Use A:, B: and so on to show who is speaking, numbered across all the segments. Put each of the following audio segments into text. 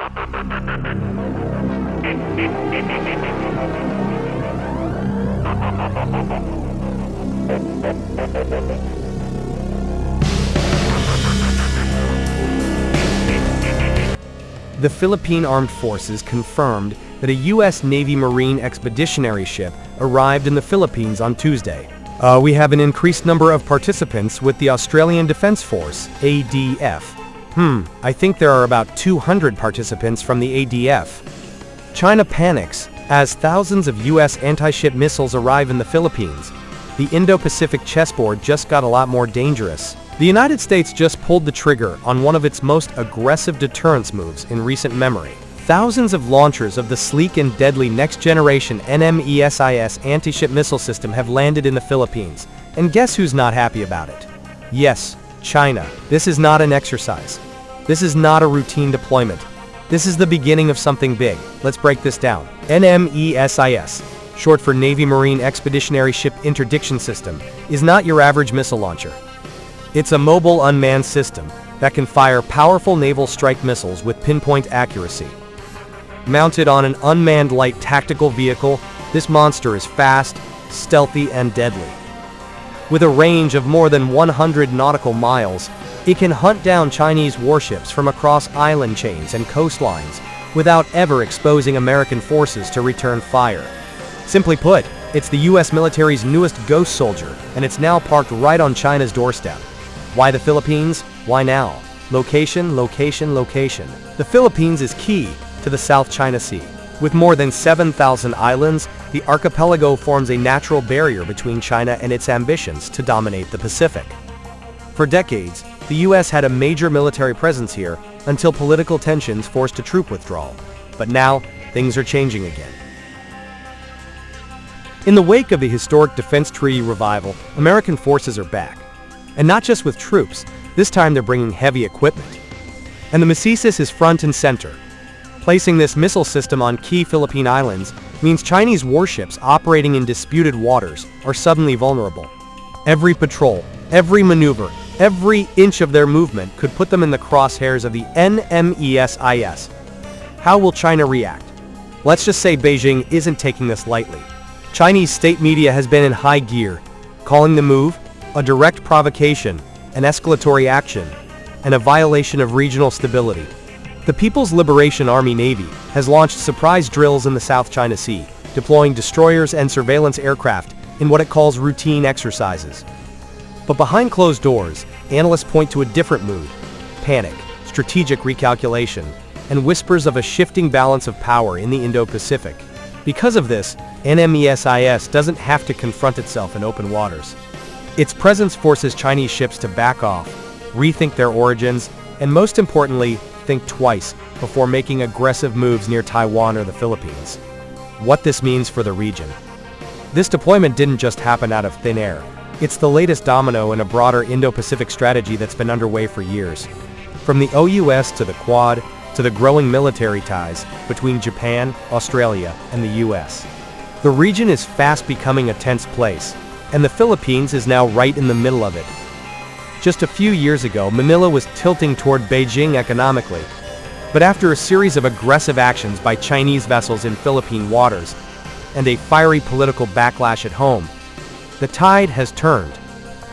A: The Philippine Armed Forces confirmed that a U.S. Navy Marine expeditionary ship arrived in the Philippines on Tuesday. We have an increased number of participants with the Australian Defence Force, ADF. I think there are about 200 participants from the ADF. China panics as thousands of U.S. anti-ship missiles arrive in the Philippines. The Indo-Pacific chessboard just got a lot more dangerous. The United States just pulled the trigger on one of its most aggressive deterrence moves in recent memory. Thousands of launchers of the sleek and deadly next-generation NMESIS anti-ship missile system have landed in the Philippines. And guess who's not happy about it? Yes, China. This is not an exercise. This is not a routine deployment. This is the beginning of something big. Let's break this down. NMESIS, short for Navy Marine Expeditionary Ship Interdiction System, is not your average missile launcher. It's a mobile unmanned system that can fire powerful naval strike missiles with pinpoint accuracy. Mounted on an unmanned light tactical vehicle, this monster is fast, stealthy, and deadly. With a range of more than 100 nautical miles, it can hunt down Chinese warships from across island chains and coastlines without ever exposing American forces to return fire. Simply put, it's the U.S. military's newest ghost soldier, and it's now parked right on China's doorstep. Why the Philippines? Why now? Location, location, location. The Philippines is key to the South China Sea. With more than 7,000 islands, the archipelago forms a natural barrier between China and its ambitions to dominate the Pacific. For decades, the U.S. had a major military presence here until political tensions forced a troop withdrawal. But now, things are changing again. In the wake of the historic Defense Treaty revival, American forces are back. And not just with troops, this time they're bringing heavy equipment. And the NMESIS is front and center. Placing this missile system on key Philippine islands means Chinese warships operating in disputed waters are suddenly vulnerable. Every patrol, every maneuver, every inch of their movement could put them in the crosshairs of the NMESIS. How will China react? Let's just say Beijing isn't taking this lightly. Chinese state media has been in high gear, calling the move a direct provocation, an escalatory action, and a violation of regional stability. The People's Liberation Army Navy has launched surprise drills in the South China Sea, deploying destroyers and surveillance aircraft in what it calls routine exercises. But behind closed doors, analysts point to a different mood: panic, strategic recalculation, and whispers of a shifting balance of power in the Indo-Pacific. Because of this, NMESIS doesn't have to confront itself in open waters. Its presence forces Chinese ships to back off, rethink their origins, and most importantly, think twice before making aggressive moves near Taiwan or the Philippines. What this means for the region. This deployment didn't just happen out of thin air. It's the latest domino in a broader Indo-Pacific strategy that's been underway for years. From the OUS to the Quad, to the growing military ties between Japan, Australia, and the US. The region is fast becoming a tense place, and the Philippines is now right in the middle of it. Just a few years ago, Manila was tilting toward Beijing economically. But after a series of aggressive actions by Chinese vessels in Philippine waters, and a fiery political backlash at home, the tide has turned.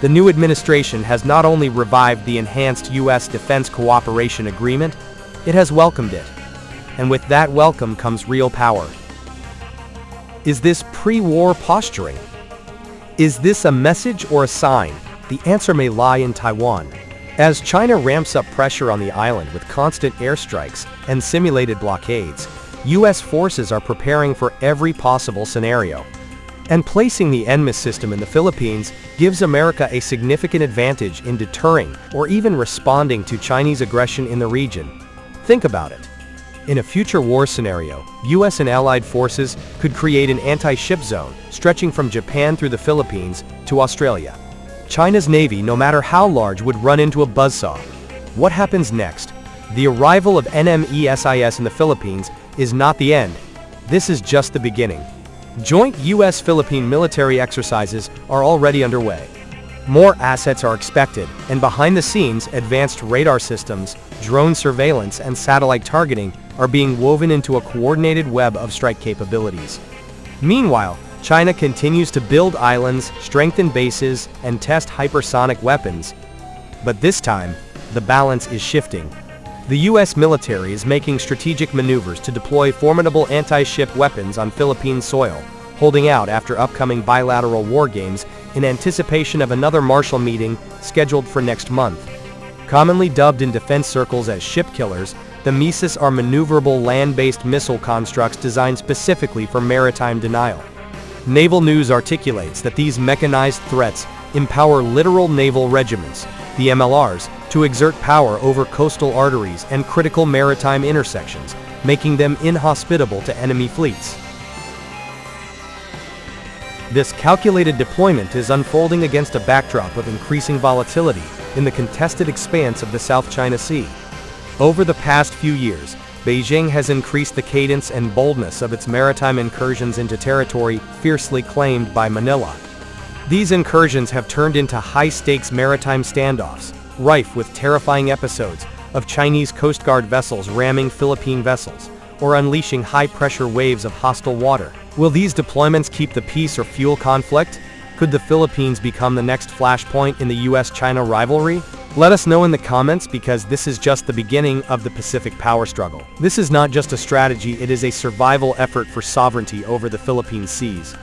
A: The new administration has not only revived the enhanced U.S. Defense Cooperation Agreement, it has welcomed it. And with that welcome comes real power. Is this pre-war posturing? Is this a message or a sign? The answer may lie in Taiwan. As China ramps up pressure on the island with constant airstrikes and simulated blockades, U.S. forces are preparing for every possible scenario. And placing the NMESIS system in the Philippines gives America a significant advantage in deterring or even responding to Chinese aggression in the region. Think about it. In a future war scenario, U.S. and allied forces could create an anti-ship zone stretching from Japan through the Philippines to Australia. China's navy, no matter how large, would run into a buzzsaw. What happens next? The arrival of NMESIS in the Philippines is not the end. This is just the beginning. Joint U.S.-Philippine military exercises are already underway. More assets are expected, and behind the scenes, advanced radar systems, drone surveillance, and satellite targeting are being woven into a coordinated web of strike capabilities. Meanwhile, China continues to build islands, strengthen bases, and test hypersonic weapons. But this time, the balance is shifting. The U.S. military is making strategic maneuvers to deploy formidable anti-ship weapons on Philippine soil, holding out after upcoming bilateral war games in anticipation of another Marshall meeting scheduled for next month. Commonly dubbed in defense circles as ship killers, the NMESIS are maneuverable land-based missile constructs designed specifically for maritime denial. Naval News articulates that these mechanized threats empower literal naval regiments, the MLRs, to exert power over coastal arteries and critical maritime intersections, making them inhospitable to enemy fleets. This calculated deployment is unfolding against a backdrop of increasing volatility in the contested expanse of the South China Sea. Over the past few years, Beijing has increased the cadence and boldness of its maritime incursions into territory fiercely claimed by Manila. These incursions have turned into high-stakes maritime standoffs, rife with terrifying episodes of Chinese Coast Guard vessels ramming Philippine vessels, or unleashing high-pressure waves of hostile water. Will these deployments keep the peace or fuel conflict? Could the Philippines become the next flashpoint in the US-China rivalry? Let us know in the comments, because this is just the beginning of the Pacific power struggle. This is not just a strategy, it is a survival effort for sovereignty over the Philippine seas.